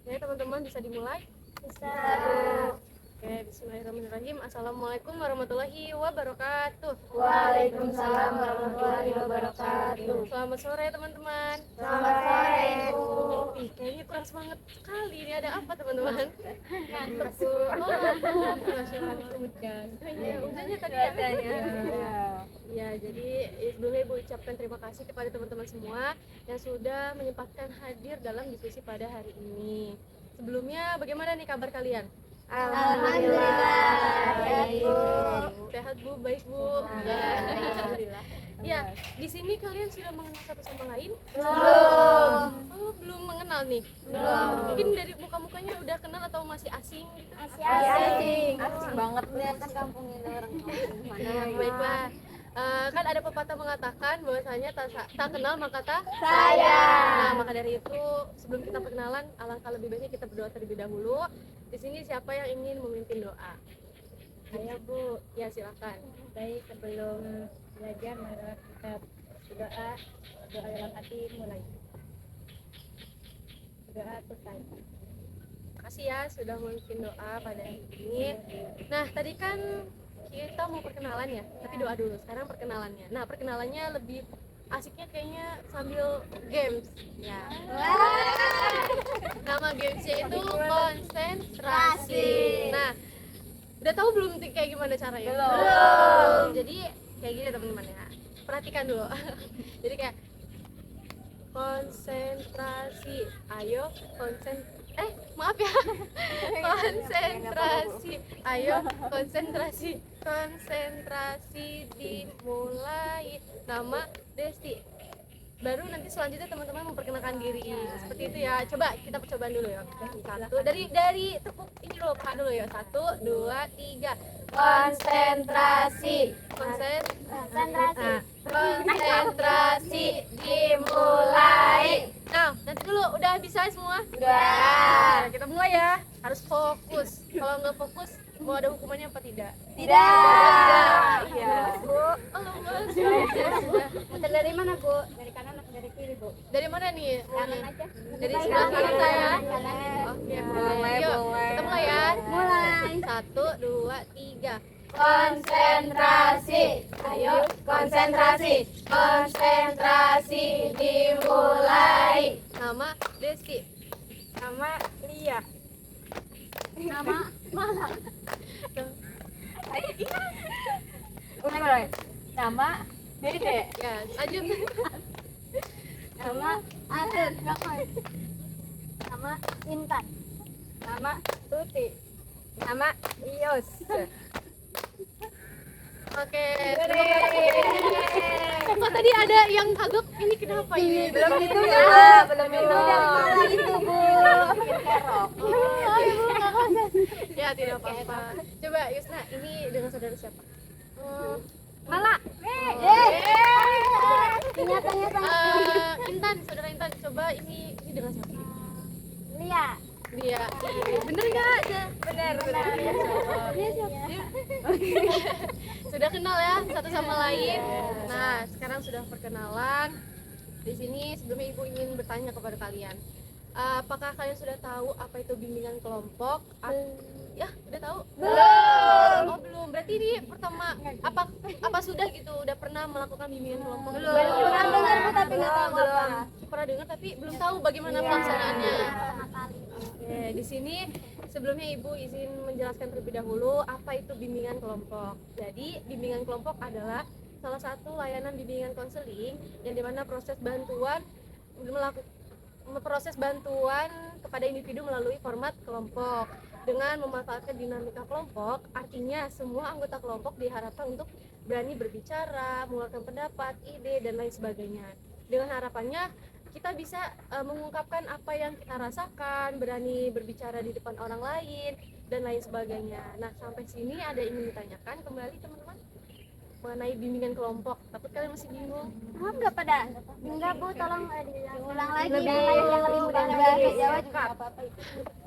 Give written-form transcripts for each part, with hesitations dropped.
Ya teman-teman bisa dimulai? Bisa. Oke, bismillahirrahmanirrahim. Assalamualaikum warahmatullahi wabarakatuh. Waalaikumsalam warahmatullahi wabarakatuh. Selamat sore teman-teman. Selamat sore, Bu. Ih, kayaknya kurang semangat sekali. Ini ada apa teman-teman? Ngantuk, Bu. Oh, ngantuk. Masya Allah. Iya, hujannya tadi ya. Ya, jadi sebelumnya Ibu ucapkan terima kasih kepada teman-teman semua yang sudah menyempatkan hadir dalam diskusi pada hari ini. Sebelumnya bagaimana nih kabar kalian? Alhamdulillah. Baik, Bu. Sehat Bu, baik Bu. Alhamdulillah. Ya, di sini kalian sudah mengenal satu sama lain? Belum. Oh, belum mengenal nih. Belum. Mungkin dari muka-mukanya udah kenal atau masih asing gitu? Asing banget nih kan kampung ini orang Baiklah. Kan ada pepatah mengatakan bahwasanya tak kenal maka tak sayang. Nah, maka dari itu sebelum kita perkenalan, alangkah lebih baiknya kita berdoa terlebih dahulu. Di sini siapa yang ingin memimpin doa? Ayo, Bu. Ya, silakan. Baik, sebelum belajar mari kita berdoa. Doa dalam hati mulai. Doa selesai. Makasih ya sudah memimpin doa pada hari ini. Nah, tadi kan kita mau perkenalan ya, tapi doa dulu. Sekarang perkenalannya. Nah, perkenalannya lebih asiknya kayaknya sambil games ya. Nama gamesnya itu konsentrasi. Nah, udah tahu belum kayak gimana caranya? Belum. Jadi kayak gini teman-teman ya. Perhatikan dulu. Jadi kayak konsentrasi. Ayo maaf ya. Konsentrasi. Ayo konsentrasi. Konsentrasi dimulai. Nama Desti. Baru nanti selanjutnya teman-teman memperkenalkan diri. Seperti itu ya. Coba kita percobaan dulu ya. Satu dari tepuk ini dulu, Pak dulu ya. 1 2 3. Konsentrasi. Konsentrasi dimulai. Nah, nanti dulu udah bisa semua? Udah. Nah, kita mulai ya. Harus fokus. Kalau nggak fokus, mau ada hukumannya apa tidak? Tidak. Iya. Bu. Oh, lemas. Sudah. Muter dari mana, Bu? Dari kanan atau dari kiri, Bu? Dari mana nih? Kanan aja. Dari sebelah kanan saya. Kanan. Oke, Boleh, yuk, boleh. kita mulai ya. Mulai. 1 2 3. Konsentrasi. Ayo, konsentrasi. Konsentrasi dimulai. Nama Desti. Nama Lia. Nama Malang. Udah. Nama Dede. Ya, lanjut. Nama Adun. Nama Intan. Nama Tuti. Nama Ios. Oke, terima kasih. Kok tadi ada yang kagok? Ini kenapa ini? Belum itu Bu. Belum itu. Itu Bu. Oh, Ibu nggak konsen. Ya, tidak apa-apa. Coba Yusna, ini dengan saudara siapa? Mala. Intan, saudara Intan. Coba ini dengan siapa? Lia. Dia. Bener nggak? Benar. Sudah kenal ya satu sama lain. Nah, sekarang sudah perkenalan. Di sini sebelumnya Ibu ingin bertanya kepada kalian. Apakah kalian sudah tahu apa itu bimbingan kelompok? Ya, udah tahu? Belum. Oh, belum. Berarti ini pertama apa sudah gitu udah pernah melakukan bimbingan kelompok? Belum. Pernah dengar Bu tapi nggak tahu apa. Pernah dengar tapi belum tahu bagaimana pelaksanaannya. Oke, di sini sebelumnya Ibu izin menjelaskan terlebih dahulu apa itu bimbingan kelompok. Jadi, bimbingan kelompok adalah salah satu layanan bimbingan konseling yang dimana proses bantuan kepada individu melalui format kelompok dengan memanfaatkan dinamika kelompok. Artinya semua anggota kelompok diharapkan untuk berani berbicara, mengeluarkan pendapat, ide dan lain sebagainya. Dengan harapannya kita bisa mengungkapkan apa yang kita rasakan, berani berbicara di depan orang lain dan lain sebagainya. Nah, sampai sini ada yang ingin ditanyakan kembali teman-teman mengenai bimbingan kelompok. Takut kalian masih bingung? Enggak pada. Enggak Bu, tolong diulang lagi. Lebih mudah lebih jawab. lengkap.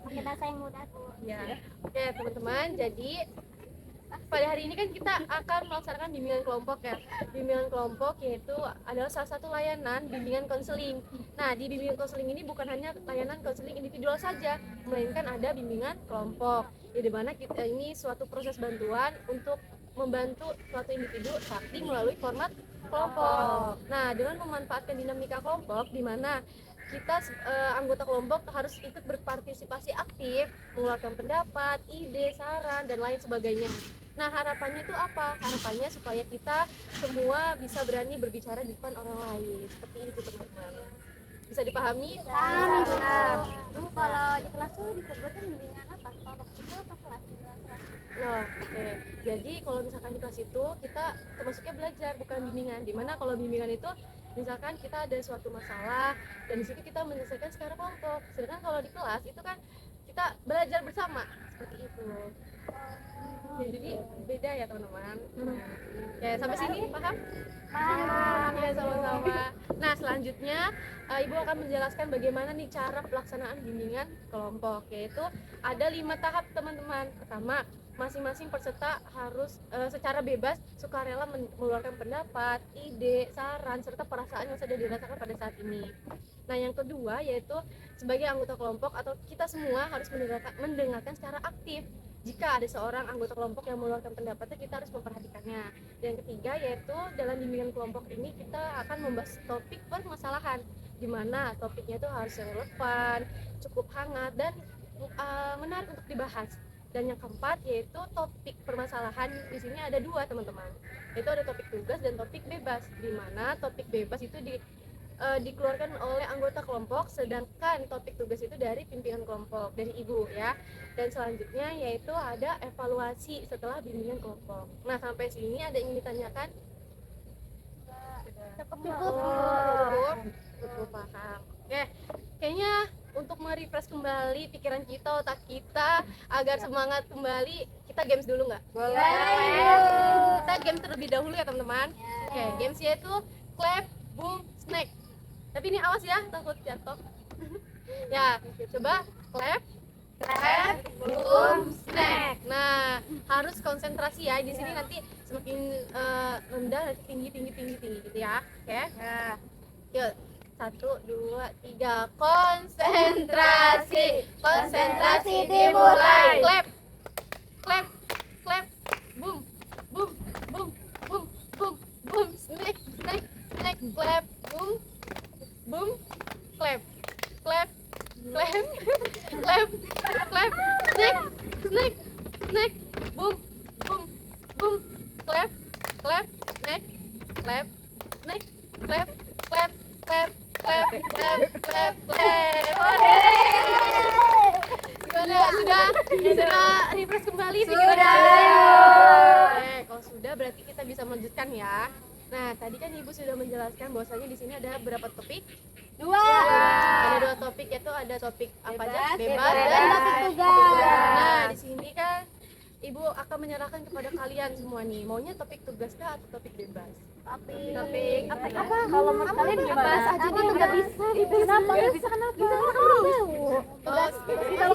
Pakai bahasa yang mudah Bu. Ya. Oke, teman-teman. Jadi pada hari ini kan kita akan melaksanakan bimbingan kelompok ya. Bimbingan kelompok yaitu adalah salah satu layanan bimbingan konseling. Nah, di bimbingan konseling ini bukan hanya layanan konseling individual saja, melainkan ada bimbingan kelompok. Di mana kita ini suatu proses bantuan untuk membantu suatu individu sakti melalui format kelompok. Nah, dengan memanfaatkan dinamika kelompok di mana kita anggota kelompok harus ikut berpartisipasi aktif, mengeluarkan pendapat, ide, saran, dan lain sebagainya. Nah, harapannya itu apa? Harapannya supaya kita semua bisa berani berbicara di depan orang lain. Seperti itu teman-teman. Bisa dipahami? Bisa. Kalau di kelas tuh disebutnya bimbingan apa? Kelompok itu apa kelas? Nah, oke. Jadi kalau misalkan di kelas itu kita termasuknya belajar bukan bimbingan. Dimana kalau bimbingan itu misalkan kita ada suatu masalah dan di situ kita menyelesaikan secara kelompok. Sedangkan kalau di kelas itu kan kita belajar bersama seperti itu. Jadi beda ya teman-teman. Ya sampai sini paham? Paham. Ya sama-sama. Nah selanjutnya Ibu akan menjelaskan bagaimana nih cara pelaksanaan bimbingan kelompok, yaitu ada 5 tahap teman-teman. Pertama, masing-masing peserta harus secara bebas sukarela mengeluarkan pendapat, ide, saran, serta perasaan yang sudah dirasakan pada saat ini. Nah yang kedua yaitu sebagai anggota kelompok atau kita semua harus mendengarkan secara aktif. Jika ada seorang anggota kelompok yang mengeluarkan pendapatnya, kita harus memperhatikannya. Dan yang ketiga yaitu dalam bimbingan kelompok ini kita akan membahas topik permasalahan, di mana topiknya itu harus relevan, cukup hangat dan menarik untuk dibahas. Dan yang keempat yaitu topik permasalahan di sini ada 2 teman-teman, yaitu ada topik tugas dan topik bebas, di mana topik bebas itu dikeluarkan oleh anggota kelompok, sedangkan topik tugas itu dari pimpinan kelompok, dari ibu ya. Dan selanjutnya yaitu ada evaluasi setelah bimbingan kelompok. Nah sampai sini ada yang ditanyakan? Cukup paham. Oke, kayaknya untuk merefresh kembali pikiran kita, otak kita agar semangat kembali, kita games dulu nggak? Boleh. Kita games terlebih dahulu ya teman-teman. Oke, games yaitu clap, boom, snack. Tapi ini awas ya, takut jatuh. Ya, coba clap, boom, snack. Nah, harus konsentrasi ya. Di sini nanti semakin rendah, nanti tinggi gitu ya. Oke. Yuk, 1, 2, 3. Konsentrasi dimulai. Clap, boom, snack, clap, boom, clap, snack, boom, clap, snack, clap, Gimana? Sudah refresh kembali pikirannya? Kalau sudah berarti kita bisa melanjutkan ya. Nah, tadi kan Ibu sudah menjelaskan bahwasanya di sini ada berapa topik? 2. Ada 2 topik, yaitu ada topik apa aja? Bebas dan topik tugas. Nah, di sini kan Ibu akan menyerahkan kepada kalian semua nih, maunya topik tugas kah atau topik bebas? Topik apa? Kalau menurut kalian gimana? aja nih nggak bisa. Kenapa? Nggak bisa kenapa? Kalau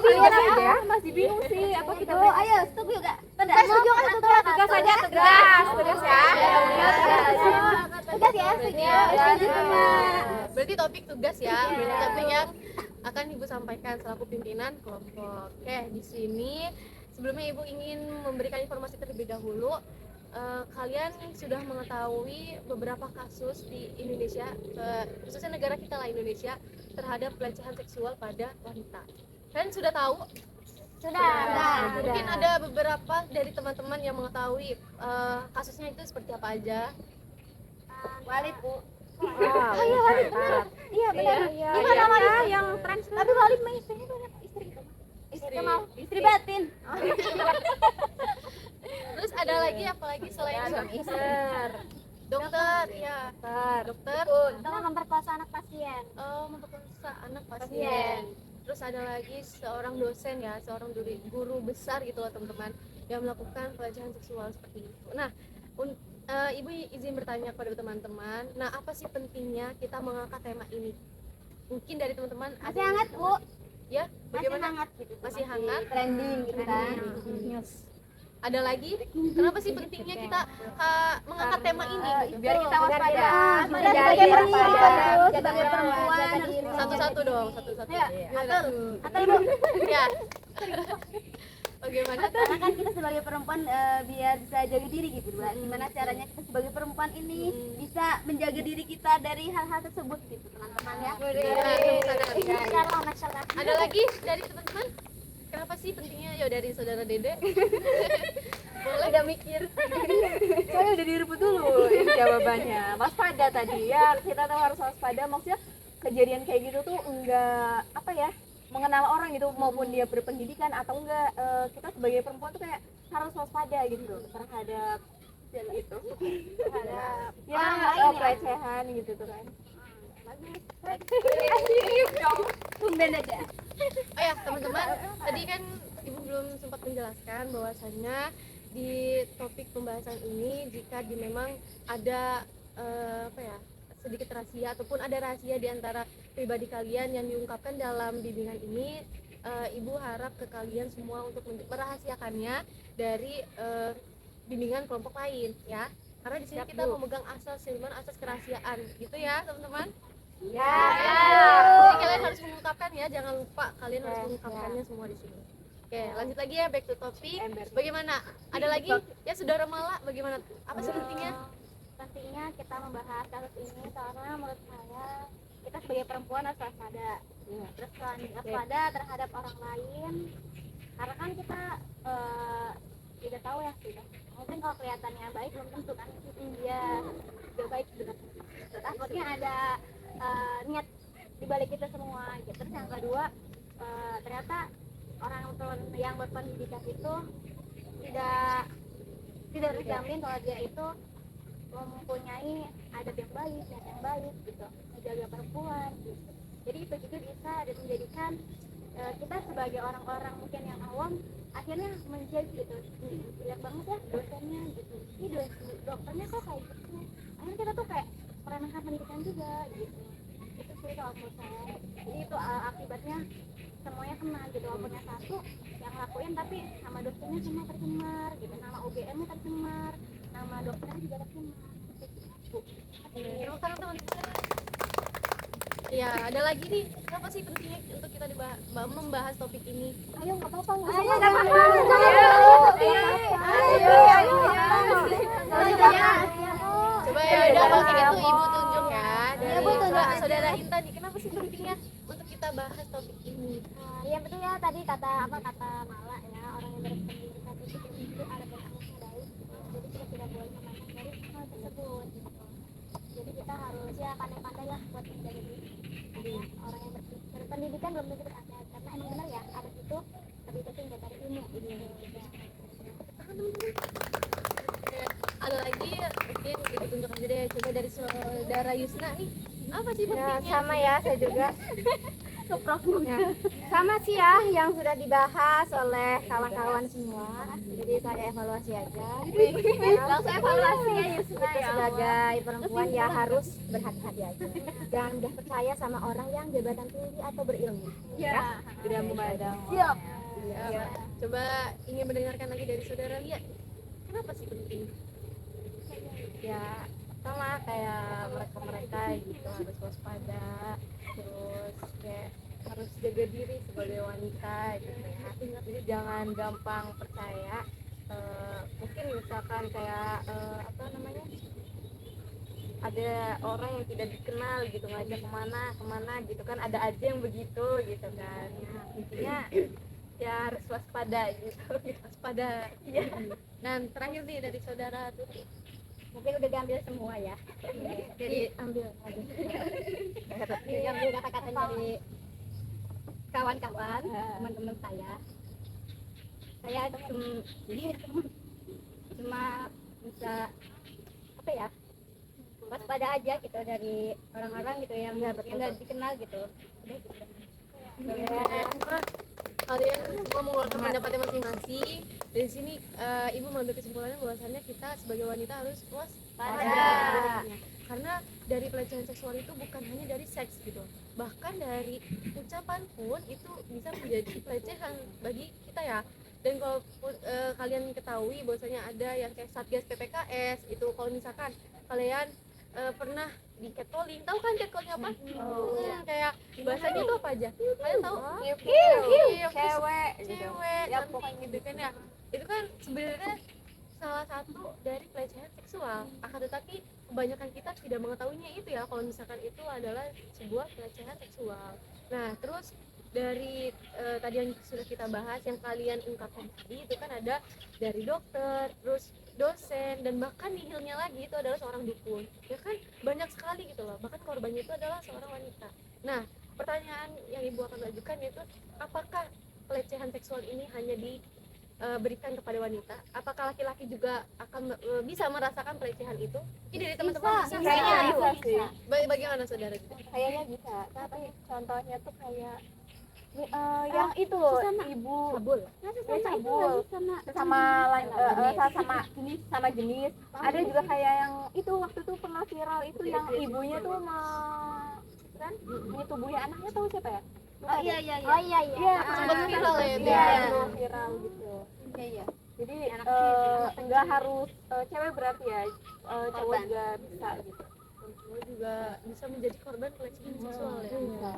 kalian aja masih bingung sih apa kita Ayo, setuju enggak? Setuju kan? tugas aja tugas ya. Tugas ya, setuju. Setuju sama. Berarti topik tugas ya, berarti topik yang akan Ibu sampaikan selaku pimpinan kelompok. Oke, di sini sebelumnya Ibu ingin memberikan informasi terlebih dahulu. Kalian sudah mengetahui beberapa kasus di Indonesia, khususnya negara kita lah Indonesia, terhadap pelecehan seksual pada wanita. Kalian sudah tahu? Sudah. Mungkin ada beberapa dari teman-teman yang mengetahui kasusnya itu seperti apa aja. Walid, Bu. Iya, Walid benar. Iya, benar. Gimana Walid yang trans? Tapi Walid mah istrinya banyak istri batin. Terus ada lagi apa lagi selain dokter, ya dokter, Tolong memperkosa anak pasien. memperkosa anak pasien. Terus ada lagi seorang dosen ya, seorang guru besar gitu loh teman-teman, yang melakukan pelecehan seksual seperti itu. Nah, Ibu izin bertanya kepada teman-teman, nah apa sih pentingnya kita mengangkat tema ini? Mungkin dari teman-teman Masih hangat, Bu. ya, Masih bagaimana? hangat gitu. Masih hangat? Trending gitu kan. Ada lagi? Kenapa sih pentingnya kita mengangkat tema ini gitu? Biar kita waspada. Sebagai perempuan, Sebagai perempuan. Satu-satu dong, satu-satu. Ya, atau Ya. Bagaimana? karena kan kita sebagai perempuan biar bisa jaga diri gitu lah. Gimana caranya kita sebagai perempuan ini bisa menjaga diri kita dari hal-hal tersebut gitu teman-teman ya. Masalah. Ada lagi dari teman-teman? Kenapa sih pentingnya? Ya dari saudara Dede. Boleh udah mikir. Saya udah direbut dulu ini jawabannya. Waspada tadi ya, kita tuh harus waspada. Maksudnya kejadian kayak gitu tuh enggak apa ya, mengenal orang gitu, maupun dia berpendidikan atau enggak, kita sebagai perempuan tuh kayak harus waspada gitu terhadap itu, terhadap ya pelecehan gitu tuh kan. Tumben aja. Oh ya teman-teman, tadi kan ibu belum sempat menjelaskan bahwasannya di topik pembahasan ini jika memang ada apa ya, sedikit rahasia ataupun ada rahasia di antara pribadi kalian yang diungkapkan dalam bimbingan ini, ibu harap ke kalian semua untuk merahasiakannya dari bimbingan kelompok lain ya, karena di sini kita memegang asas kerahasiaan gitu ya teman-teman. Ya. Jadi kalian harus mengungkapkan ya, jangan lupa kalian harus mengungkapkannya semua di sini. Oke, lanjut lagi ya, back to topic. Bagaimana? Ada lagi ya saudara Mala, bagaimana? Apa sih pentingnya? Pentingnya kita membahas kasus ini karena menurut saya kita sebagai perempuan harus waspada. Terus waspada terhadap orang lain. Karena kan kita tidak tahu ya, mungkin kalau kelihatannya baik belum tentu kan dia juga baik sebenarnya. Takutnya ada niat dibalik kita semua gitu. Terus yang kedua, ternyata orang yang berpendidikan itu tidak terjamin kalau dia itu mempunyai adab yang baik dan yang baik gitu, menjaga perempuan gitu. Jadi itu juga bisa menjadikan kita sebagai orang-orang mungkin yang awam akhirnya menjadi gitu, lihat banget ya dosennya gitu, ini dokternya kok kayak gitu, akhirnya kita tuh kayak meremehkan pendidikan juga gitu. Itu sih kalau menurut saya. Jadi itu akibatnya semuanya kena gitu, walaupun yang satu yang ngelakuin tapi nama dosennya semua tercemar gitu, nama UGM-nya tercemar, nama dokternya juga tercemar. Terima kasih teman-teman. Ya, ada lagi nih. Kenapa sih pentingnya untuk kita membahas topik ini? Ayo nggak apa-apa, Coba ya udah kalau kayak gitu ibu tunjuk ya. Dari saudara Intan nih, kenapa sih pentingnya untuk kita bahas topik ini? Iya betul ya, tadi kata Mala ya, orang yang berpendidikan itu ada berangkat baik, jadi kita tidak boleh memandang dari hal tersebut gitu. Jadi kita harus ya pandai-pandai lah buat menjaga diri. Orang yang berpendidikan belum tentu beradab, karena emang benar ya adab itu lebih penting daripada ilmu gitu. Ada lagi mungkin ibu tunjuk aja deh, coba dari saudara Yusna nih, apa sih Ya, pentingnya? sama ya, saya juga. Ya, sama sih ya yang sudah dibahas oleh kawan-kawan semua. Jadi saya evaluasi aja. Langsung evaluasi ya Yusna Kita ya. sebagai perempuan ya harus berhati-hati aja. Jangan mudah percaya sama orang yang jabatan tinggi atau berilmu. Ya. Tidak memandang. Siap. Ya, coba ingin mendengarkan lagi dari saudara Lia, kenapa sih penting? Ya sama kayak mereka gitu, harus waspada, terus kayak harus jaga diri sebagai wanita gitu ya. Jadi jangan gampang percaya. Mungkin misalkan kayak apa namanya, ada orang yang tidak dikenal gitu ngajak kemana gitu kan, ada aja yang begitu gitu kan. Nah, intinya ya harus waspada gitu. Waspada. Iya. Nah, terakhir nih dari saudara Tuti. mungkin udah diambil semua ya. Jadi ambil aja. Diambil kata-kata dari kawan-kawan, teman-teman saya. Saya cuma bisa apa ya, waspada aja gitu dari orang-orang gitu yang nggak dikenal gitu. Udah gitu. Kalian semua mengeluarkan pendapatnya masing-masing. Dari sini ibu mengambil kesimpulannya bahwasannya kita sebagai wanita harus waspada. Karena dari pelecehan seksual itu bukan hanya dari seks gitu, bahkan dari ucapan pun itu bisa menjadi pelecehan bagi kita ya. Dan kalau kalian ketahui bahwasanya ada yang kayak Satgas PPKS itu, kalau misalkan kalian pernah di catcalling, tahu kan catcalling apa? Kayak bahasanya itu apa aja? Kalian tahu? Cewek gitu. Cewek, Ya, cantik pokoknya gitu kan ya. Itu kan sebenarnya salah satu dari pelecehan seksual. Akan tetapi kebanyakan kita tidak mengetahuinya itu ya, kalau misalkan itu adalah sebuah pelecehan seksual. Nah, terus dari tadi yang sudah kita bahas, yang kalian ungkapkan tadi itu kan ada dari dokter, terus dosen, dan bahkan nihilnya lagi itu adalah seorang dukun. Ya kan banyak sekali gitu loh. Bahkan korbannya itu adalah seorang wanita. Nah, pertanyaan yang ibu akan ajukan yaitu, apakah pelecehan seksual ini hanya diberikan kepada wanita? Apakah laki-laki juga akan bisa merasakan pelecehan itu? Ini dari teman-teman bisa. Kayaknya bisa sih. Bagaimana saudara? Kayaknya bisa. Tapi contohnya tuh kayak yang itu loh, ibu Sabul. cabul sama jenis. Ada juga kayak yang itu waktu itu pernah viral itu yang ibunya tuh kan menyetubuhi anaknya, tahu siapa ya? Oh iya. Sempat viral ya itu. Iya, Ya. viral gitu. Iya. Jadi nggak harus cewek berarti ya, cowok juga bisa gitu. Cowok juga bisa menjadi korban pelecehan seksual ya. Bisa.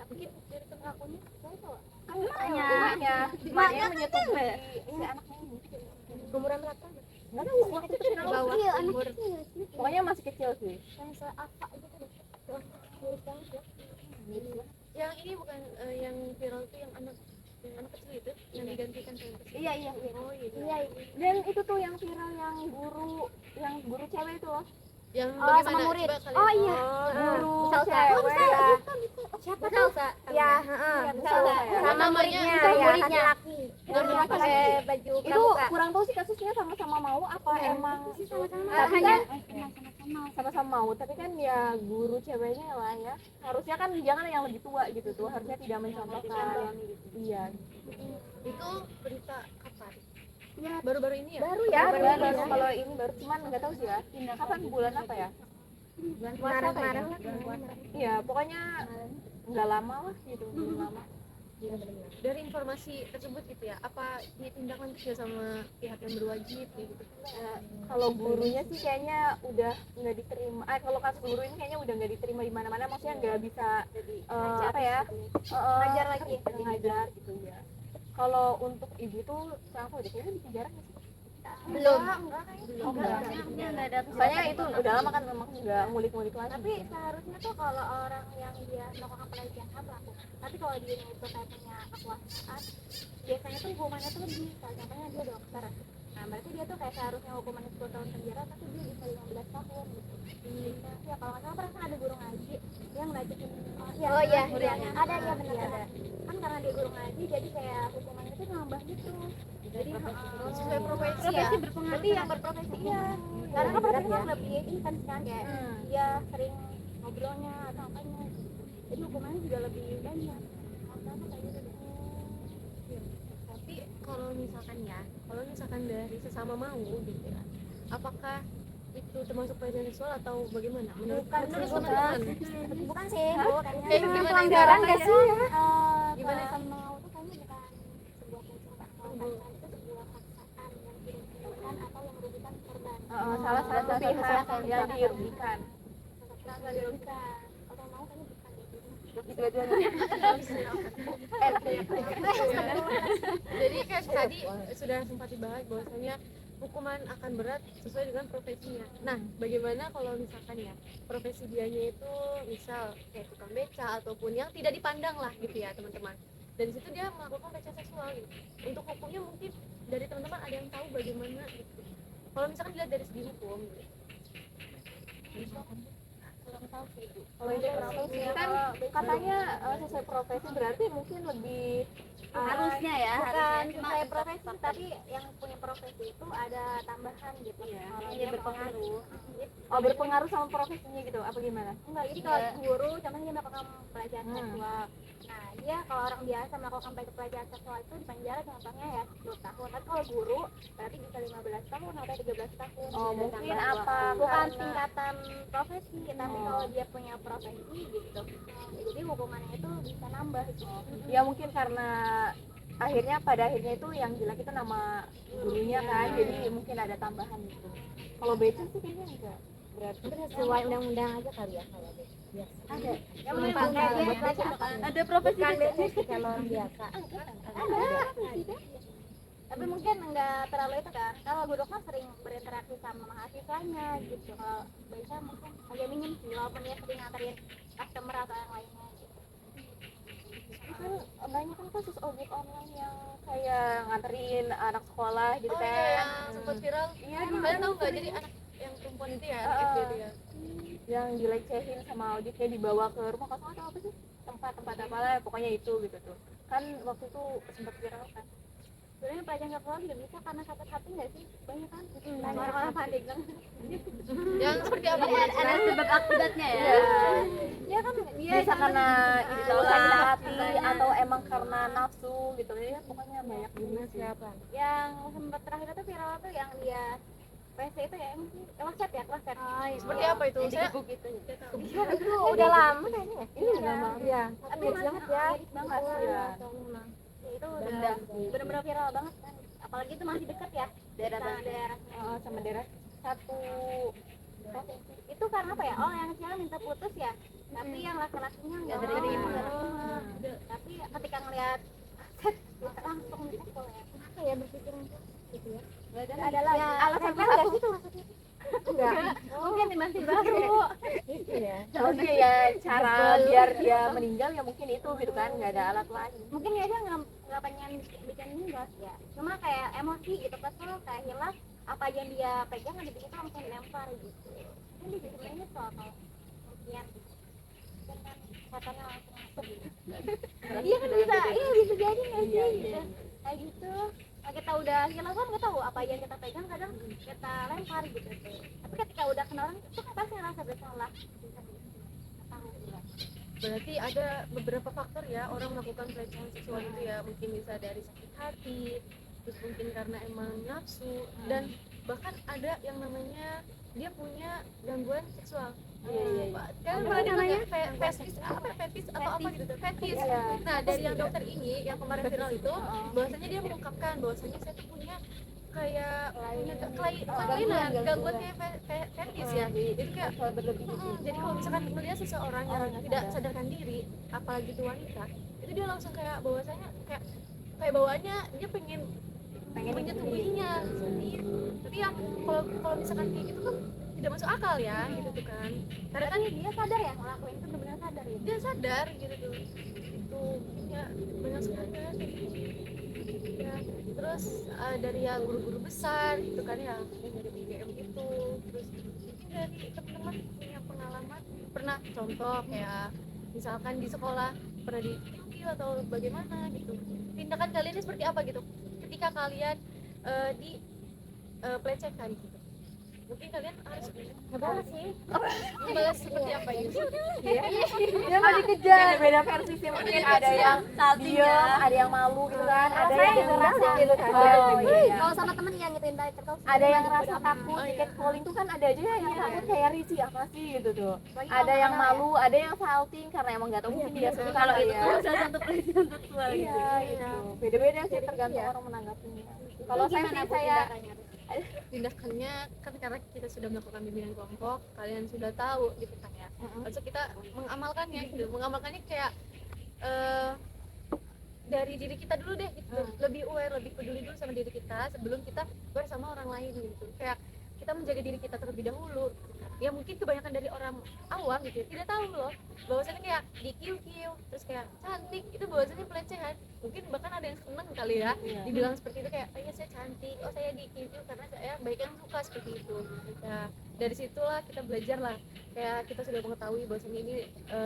Mungkin dari pengakuannya saya tahu. Emaknya menyetubuhi si anaknya ini. Umuran berapa? Nggak tahu waktu itu Di bawah Kecil, anak umur. kecil. pokoknya masih kecil sih. Yang seapa gitu deh. Mirip banget ya. Yang ini bukan yang viral itu yang anak kecil itu yang digantikan sama kecil. Iya. Oh iya. Iya. Dan itu tuh yang viral yang guru cewek itu loh. Yang Oh, bagaimana? sama murid. Coba kalian. Oh iya. Guru Salsa. cewek ya. Siapa tuh? Ya, Salsa. Sama muridnya. muridnya Namanya pakai baju Itu pramuka. kurang tahu sih kasusnya sama-sama mau apa emang Sama-sama. tapi hanya kan sama-sama mau, tapi kan ya guru ceweknya lah ya, harusnya kan jangan yang lebih tua gitu tuh, harusnya tidak mencontohkan. Iya Itu berita kapan? Ya. Baru-baru ini ya? Baru ya, ya, baru kalau ini baru, cuman nggak tahu sih ya kapan, bulan apa ya, Marah-marah. iya pokoknya nggak lama lah gitu, belum lama. Dari informasi tersebut gitu ya, apa ditindak lanjut ya sama pihak yang berwajib gitu? Kalau gurunya sih kayaknya udah nggak diterima. Kalau kasus guru ini kayaknya udah nggak diterima di mana-mana, maksudnya nggak bisa apa ya, ngajar lagi, ngajar gitu ya. Kalau untuk ibu tuh aku udah kayaknya di penjara nggak sih? Belum. Enggak ada. Soalnya itu udah lama kan, memang nggak ngulik-ngulik lagi. Tapi seharusnya tuh kalau orang yang dia melakukan pelecehan pelaku, tapi kalau dia itu kayak punya kekuasaan, biasanya tuh hukumannya tuh lebih. Kayak contohnya dia dokter, nah berarti dia tuh kayak seharusnya hukumannya 10 tahun penjara, tapi dia bisa 15 tahun gitu. Ya kalau nggak salah pernah kan ada guru ngaji yang ngajakin Oh iya. muridnya. Ada ya benar. Kan karena dia guru ngaji, jadi kayak hukumannya tuh nambah gitu. Jadi Sesuai profesi ya? berarti yang berprofesi iya. Karena kan berarti kan lebih intens kan, kayak dia sering ngobrolnya atau apanya, jadi hukumannya juga lebih banyak. Tapi kalau misalkan dari sesama mau gitu ya, apakah itu termasuk pelecehan seksual atau bagaimana? Menurut teman-teman? Bukan sih, bukan. Kayak gimana? Pelanggaran nggak sih ya? Gimana sama mau tuh kayaknya bukan sebuah pelecehan, kalau itu sebuah paksaan yang dirugikan atau yang merugikan korban. Salah satu pihak yang dirugikan. Nggak dirugikan. Kalau mau kayaknya bukan gitu. Jadi kan tadi sudah sempat dibahas bahwasanya hukuman akan berat sesuai dengan profesinya. Nah, bagaimana kalau misalkan ya profesi dianya itu misal kayak tukang beca ataupun yang tidak dipandang lah gitu ya teman-teman. Dan di situ dia melakukan pelecehan seksual gitu. Untuk hukumnya mungkin dari teman-teman ada yang tahu bagaimana gitu. Kalau misalkan dilihat dari segi hukum gitu. Kalau itu profesi kan katanya sesuai profesi, berarti mungkin lebih Harusnya ya, Bukan harusnya. Cuma kayak profesi, tapi yang punya profesi itu ada tambahan gitu. Kalau dia berpengaruh. berpengaruh sama profesinya gitu, apa gimana? Enggak, jadi kalau guru contohnya dia melakukan pelecehan seksual. Nah, dia kalau orang biasa melakukan pelecehan seksual itu di penjara contohnya ya 10 tahun. Tapi kalau guru berarti bisa 15 tahun atau 13 tahun. Mungkin apa Bukan karena tingkatan profesi, tapi kalau dia punya profesi gitu. Jadi hukumannya itu bisa nambah gitu. ya mungkin karena akhirnya pada akhirnya itu yang jelek itu nama gurunya kan, jadi mungkin ada tambahan gitu. Kalau becek sih kayaknya enggak, berarti Sesuai undang-undang aja kali ya kalau biasa. ada yang menurut ada profesi Bukan becek. biasa sih kalau orang biasa. tapi mungkin nggak terlalu itu kan, kalau guru kan sering berinteraksi sama mahasiswanya gitu. Kalau biasa mungkin agak minim sih, walaupun dia sering nganterin customer atau yang lainnya gitu. Kan banyak kan kasus ojek online yang kayak nganterin anak sekolah gitu Oh kan. iya, yang sempat viral. Iya, Kalian tahu nggak? Jadi anak yang perempuan itu ya, anak SD itu ya. yang dilecehin sama ojeknya dibawa ke rumah kosong atau apa sih, tempat apalah pokoknya itu gitu tuh kan, waktu itu sempat viral kan. Sebenarnya pelajaran nggak keluar juga bisa karena sakit-sakit nggak sih, banyak kan orang-orang panik kan. Yang seperti apa? Ada sebab akibatnya ya. Ya kan dia Bisa karena itu sakit hati atau emang karena nafsu gitu ya, pokoknya banyak juga sih. yang sempat terakhir itu viral tuh yang dia PC itu ya, emang sih WhatsApp ya, WhatsApp. Seperti apa itu? Saya Gitu ya. Itu udah lama kayaknya ya. Iya. Tapi banget ya. Miris banget. Iya. Ya, itu udah benar-benar viral banget kan. Apalagi itu masih deket ya Daerah sama Bandung. daerah. Sama daerah satu provinsi. Itu karena apa ya? Oh, yang cewek minta putus ya. Tapi yang laki-lakinya nggak Nggak terima. terima. Tapi ketika ngeliat set langsung dipukul ya. Apa ya berpikir gitu ya. Ada lagi alasan Kan enggak gitu maksudnya. Enggak. mungkin masih baru. Gitu ya. Maksudnya ya cara biar dia meninggal ya mungkin itu gitu kan, nggak ada alat lain. Mungkin ya dia nggak pengen bikin meninggal ya. Cuma kayak emosi gitu, kesel kayak hilaf, apa aja yang dia pegang ada itu langsung lempar gitu. Mungkin dia jadi ini soal kalau mungkin dengan katanya langsung masuk gitu. Iya kan bisa, iya bisa jadi nggak sih gitu. Kayak gitu. Nah, kita udah hilaf kan nggak tahu apa aja yang kita pegang, kadang kita lempar gitu tuh. Tapi ketika udah kena orang itu kan pasti ngerasa bersalah. berarti ada beberapa faktor ya orang melakukan pelecehan seksual itu ya, mungkin bisa dari sakit hati, terus mungkin karena emang nafsu, dan bahkan ada yang namanya dia punya gangguan seksual. Kan pernah dengar nggak fetis atau apa gitu tuh, fetis. Nah dari yang dokter ini yang kemarin viral itu, bahwasanya dia mengungkapkan bahwasanya saya tuh punya kayak kelainan gangguan kayak fetis ya. Jadi kayak jadi kalau misalkan melihat seseorang yang tidak sadarkan diri, apalagi itu wanita, itu dia langsung kayak bahwasanya kayak bawaannya dia pengen menyetubuhinya seperti itu. Tapi ya kalau misalkan kayak gitu kan tidak masuk akal ya gitu tuh kan, karena kan Dia sadar ya ngelakuin itu, benar-benar sadar ya. dia sadar gitu tuh, itu ya banyak sekali kan ya. Terus dari yang guru-guru besar gitu kan ya, yang dari BGM gitu, terus mungkin dari teman-teman punya pengalaman pernah contoh kayak misalkan di sekolah pernah dipukul atau bagaimana gitu, tindakan kalian ini seperti apa gitu ketika kalian di pelecehan gitu. Mungkin kalian harus Ngebalas sih. membalas seperti apa gitu. Dia mau dikejar, beda versi sih, mungkin ada yang diam, ada yang malu gitu kan, ada yang ngerasa gitu kan. Kalau sama temen yang ngituin tadi terus Ada yang ngerasa takut, tiket calling tuh kan ada aja yang takut kayak risih apa sih gitu tuh. Ada yang malu, ada yang salting karena emang nggak tahu mungkin dia suka kalau itu Salah satu pelecehan seksual gitu. iya gitu. Beda-beda sih tergantung orang menanggapinya. Kalau saya sih saya Tindakannya kan karena kita sudah melakukan bimbingan kelompok, kalian sudah tahu gitu kan ya. Maksud kita mengamalkannya gitu, mengamalkannya kayak dari diri kita dulu deh gitu. Lebih aware, lebih peduli dulu sama diri kita sebelum kita aware sama orang lain gitu. Kayak kita menjaga diri kita terlebih dahulu. Ya mungkin kebanyakan dari orang awam gitu ya, tidak tahu loh bahwasanya kayak dikiu-kiu terus kayak cantik itu bahwasanya pelecehan. Mungkin bahkan ada yang seneng kali ya dibilang seperti itu, kayak oh iya saya cantik, oh saya dikiu-kiu karena saya baik yang suka seperti itu. Nah dari situlah kita belajar lah, kayak kita sudah mengetahui bahwasanya ini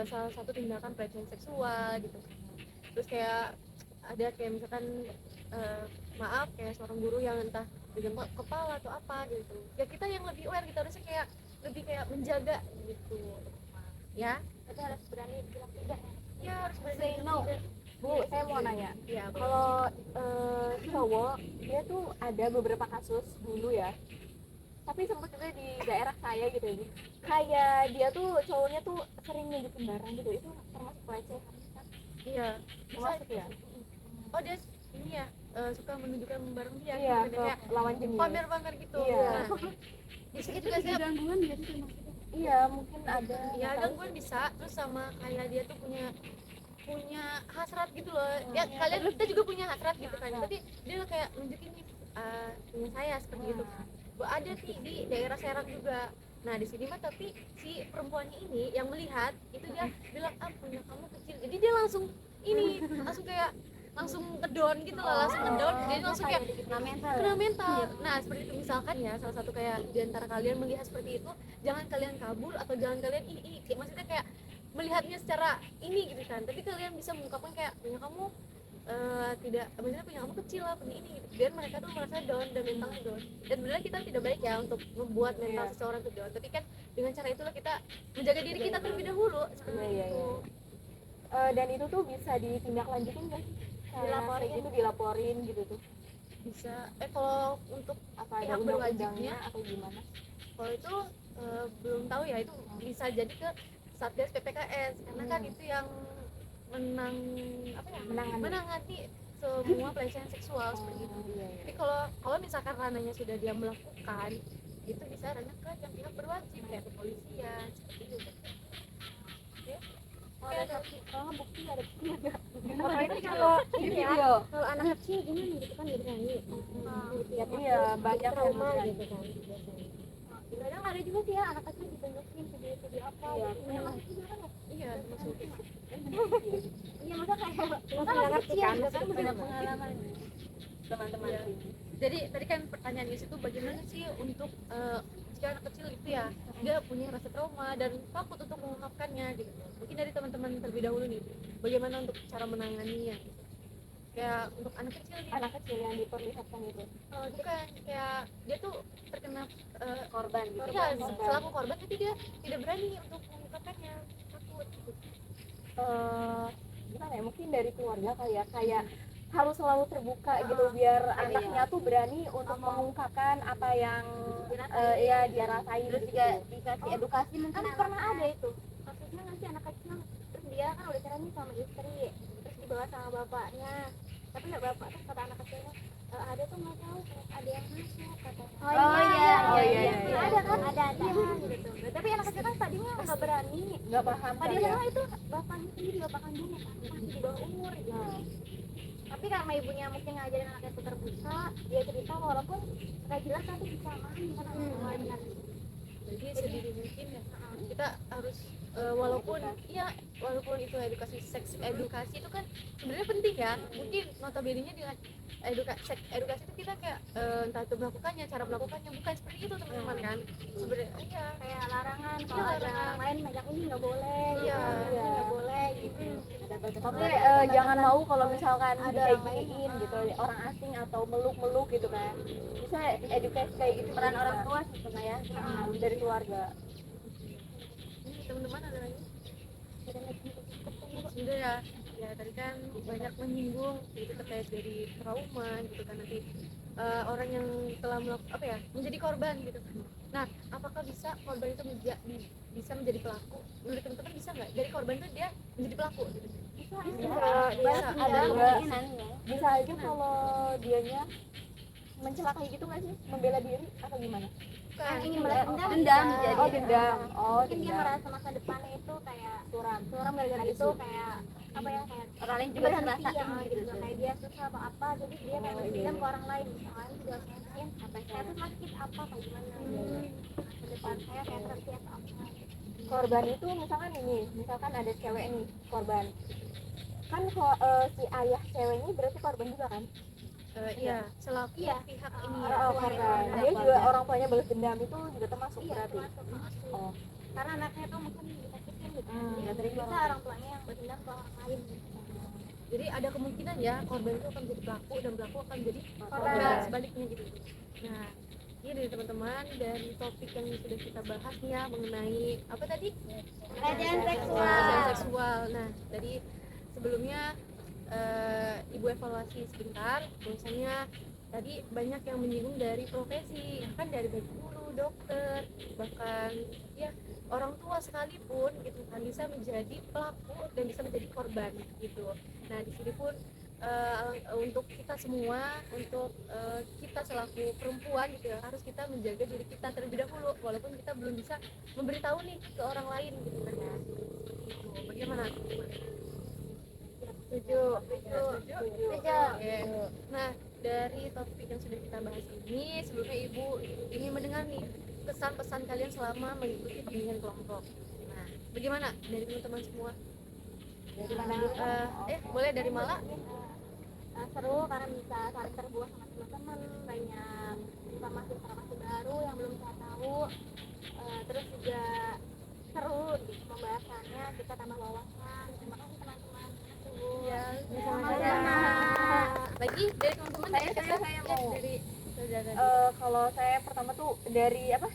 salah satu tindakan pelecehan seksual gitu. Terus kayak ada kayak misalkan maaf kayak seorang guru yang entah pegang kepala atau apa gitu, ya kita yang lebih aware, kita harusnya kayak lebih kayak menjaga gitu ya. berarti harus berani bilang tidak ya. Ya harus berani say no. Bu, saya mau nanya. ya. Kalau cowok dia tuh ada beberapa kasus dulu ya. Tapi sempat juga di daerah saya gitu ya. Kayak dia tuh cowoknya tuh sering nunjukin barang gitu. Itu termasuk pelecehan kan? Iya Termasuk ya? oh dia ini ya suka menunjukkan bareng dia Iya, gitu, ke kayak lawan jenis. pamer-pamer gitu. Iya. Nah, di sini juga saya gangguan gitu sih Iya, mungkin ada. ya gangguan bisa, terus sama kayak dia tuh punya hasrat gitu loh ya, kalian kita juga punya hasrat gitu kan, tapi dia kayak nunjukin nih punya saya seperti itu. Ada sih di daerah Serang juga. Nah di sini mah tapi si perempuannya ini yang melihat itu dia bilang punya kamu kecil, jadi dia langsung langsung kedon gitu loh, langsung kedon, jadi langsung kayak kena mental. Nah seperti itu misalkan ya, salah satu kayak diantara kalian melihat seperti itu, jangan kalian kabur atau jangan kalian maksudnya kayak melihatnya secara ini gitu kan, tapi kalian bisa mengungkapkan kayak punya kamu tidak, maksudnya punya kamu kecil lah, punya ini gitu, biar mereka tuh merasa down dan mentalnya down. Dan benar kita tidak baik ya untuk membuat mental seseorang tuh down, tapi kan dengan cara itulah kita menjaga diri kita terlebih dahulu seperti itu. Dan itu tuh bisa ditindaklanjutin nggak sih? Dilaporin itu dilaporin gitu tuh. Bisa kalau untuk Apa ada pihak undang-undangnya berwajibnya, atau gimana? kalau itu belum tahu ya, itu bisa jadi ke Satgas PPKS karena kan itu yang menangani semua pelecehan seksual seperti itu. Tapi kalau misalkan ranahnya sudah dia melakukan, itu bisa ranah ke yang pihak berwajib kayak kepolisian seperti itu. Kalau bukti ada bukti nggak? Kalau video, kalau anak kecil gimana gitu kan nggak berani iya banyak trauma yang gitu kan biasanya. Kadang ada juga sih ya anak kecil ditunjukin video-video apa gitu. Iya, masukin. Iya, masa kayak Nggak ngerti kan banyak pengalaman teman-teman. Iya. Jadi tadi kan pertanyaan di situ bagaimana sih untuk jika anak kecil itu ya dia punya rasa trauma dan takut untuk mengungkapkannya gitu. Mungkin dari teman-teman terlebih dahulu nih, bagaimana untuk cara menanganinya gitu. Kayak untuk anak kecil nih, Anak kecil yang diperlihatkan itu bukan kayak dia tuh terkena korban gitu. ya selaku korban, tapi dia tidak berani untuk mengungkapkannya, takut gitu. Gimana ya, mungkin dari keluarga kali ya, kayak harus selalu terbuka gitu biar anaknya tuh berani untuk mengungkapkan apa yang ya dia rasain. Terus juga dikasih edukasi mungkin. kan pernah ada itu kasusnya nggak sih, anak kecil terus dia kan udah cerai nih sama istri, terus dibawa sama bapaknya, tapi nggak bapak, terus kata anak kecilnya ada tuh nggak tahu ada yang masuk katanya. iya. Ada kan, ada gitu. Tapi anak kecil kan tadinya nggak berani, Nggak paham tadi kali ya. itu bapaknya sendiri, bapak kandungnya kan masih di bawah umur gitu. Tapi karena ibunya mungkin ngajarin anaknya itu terbuka, dia cerita walaupun nggak jelas tapi bisa memahami kan anaknya. Jadi sedini mungkin ya kita harus walaupun itu edukasi itu kan sebenarnya penting ya, mungkin notabene-nya dengan edukasi itu kita kayak entah itu melakukannya, cara melakukannya bukan seperti itu teman-teman kan sebenarnya. Kayak larangan kalau ada orang lain megang ini nggak boleh, Iya. ini nggak boleh gitu. Tapi jangan mau kalau misalkan kayak giniin gitu orang asing atau meluk-meluk gitu kan. Bisa edukasi kayak gitu peran orang tua sih ya, dari keluarga. Ini teman-teman ada lagi? Sudah ya tadi kan banyak menyinggung itu terkait dari trauma gitu kan, nanti orang yang telah menjadi korban gitu kan. Nah, apakah bisa korban itu bisa menjadi pelaku? Menurut teman-teman bisa nggak dari korban itu dia menjadi pelaku gitu? Bisa ada juga. Bisa aja kalau dianya mencelakai gitu nggak sih, membela diri atau gimana? Yang ingin balas dendam, Dendam, bisa. jadi. Oh dendam. Oh Mungkin dia dendam. merasa masa depannya itu kayak Suram. gara-gara itu kayak apa ya, kayak Orang lain juga berhenti merasa ya gitu, kayak dia susah atau apa, jadi dia kayak mendendam ke orang lain, misalkan juga mungkin saya tuh sakit apa gimana masa depan saya kayak terhenti atau apa. Korban itu misalkan ada cewek nih korban, kan si ayah cewek ini berarti korban juga kan? Iya, selaku Iya. pihak ini ya. Korban. Dia juga orang tuanya balas dendam, itu juga termasuk Iya, berarti. termasuk. Oh. Karena anaknya tuh mungkin disakitin gitu, Ya, jadi bisa orang tuanya yang berdendam ke orang lain gitu. Jadi ada kemungkinan ya korban itu akan menjadi pelaku dan pelaku akan menjadi Korban. korban sebaliknya gitu. Nah, ini dari teman-teman dari topik yang sudah kita bahas nih ya mengenai apa tadi? Pelecehan seksual. Pelecehan seksual. Nah, tadi sebelumnya Ibu evaluasi sebentar, misalnya tadi banyak yang menyinggung dari profesi, kan dari baik guru, dokter, bahkan ya orang tua sekalipun gitu kan bisa menjadi pelaku dan bisa menjadi korban gitu. Nah di sini pun untuk kita semua, untuk kita selaku perempuan gitu ya, harus kita menjaga diri kita terlebih dahulu walaupun kita belum bisa memberitahu nih ke orang lain gitu kan ya. Gitu. Bagaimana? Setuju. Oke. Nah, dari topik yang sudah kita bahas ini, sebelumnya Ibu ingin mendengar nih pesan-pesan kalian selama mengikuti bimbingan kelompok. Nah, bagaimana dari teman-teman semua? Dari mana dulu? Boleh dari Mala? Seru karena bisa saling terbuat sama teman-teman, banyak informasi baru yang belum saya tahu. Terus juga seru pembahasannya, kita tambah wawasan. Terima kasih teman-teman. Iya, Sama-sama. Lagi dari teman-teman saya mau dari saudara. kalau saya pertama tuh dari apa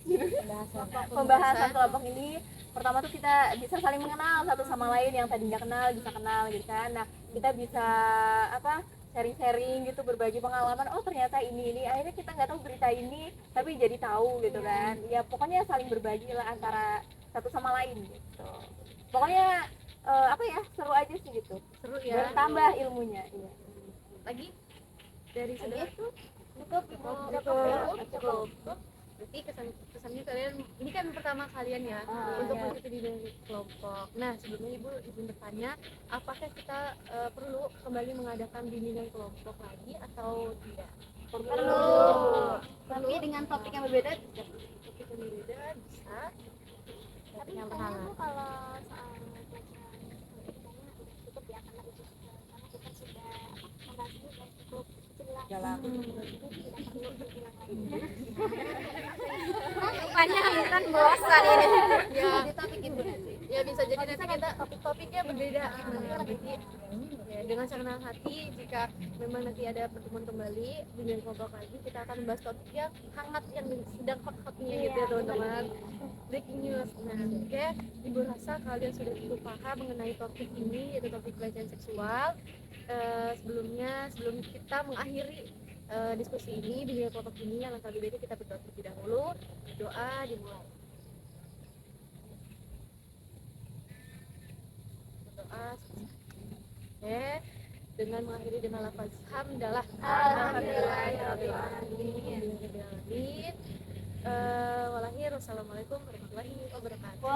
Pembahasan. pembahasan kelompok ini, pertama tuh kita bisa saling mengenal satu sama lain, yang tadinya kenal bisa kenal gitu kan. Nah, kita bisa apa sharing-sharing gitu, berbagi pengalaman. Oh ternyata ini akhirnya kita nggak tahu berita ini tapi jadi tahu gitu kan. Ya pokoknya saling berbagi lah antara satu sama lain gitu. Pokoknya apa ya, seru aja sih gitu, Seru ya. bertambah ilmunya. Iya. Lagi dari saudara tuh Cukup. cukup. Berarti kesannya kalian ini kan pertama kalian ya untuk mengikuti bimbingan kelompok. Nah, sebelumnya Ibu izin bertanya, apakah kita perlu kembali mengadakan bimbingan kelompok lagi atau tidak? Perlu. Tapi dengan topik yang berbeda. Topik yang berbeda bisa. Tapi Yang misalnya pertama. Bu, kalau soal pelajaran pendidikannya udah cukup ya, karena itu karena kita sudah membahasnya dan cukup jelas. Dalam. Jadi tidak perlu diulang lagi. Panjang kan bosan ini. Ya, Di topik itu. ya bisa jadi nanti kita topiknya berbeda. Jadi ya, dengan senang hati jika memang nanti ada pertemuan kembali bimbingan kelompok lagi, kita akan membahas topik yang hangat yang sedang hot-hotnya gitu ya teman-teman. Breaking news. Nah, oke, Ibu rasa kalian sudah cukup paham mengenai topik ini, yaitu topik pelecehan seksual. Sebelum kita mengakhiri diskusi ini, bimbingan kelompok ini, alangkah lebih baiknya kita berdoa terlebih dahulu. Doa dimulai. Berdoa. Oke, dengan mengakhiri dengan lafaz hamdalah. Alhamdulillahirabbil alamin. Wassalamualaikum warahmatullahi wabarakatuh.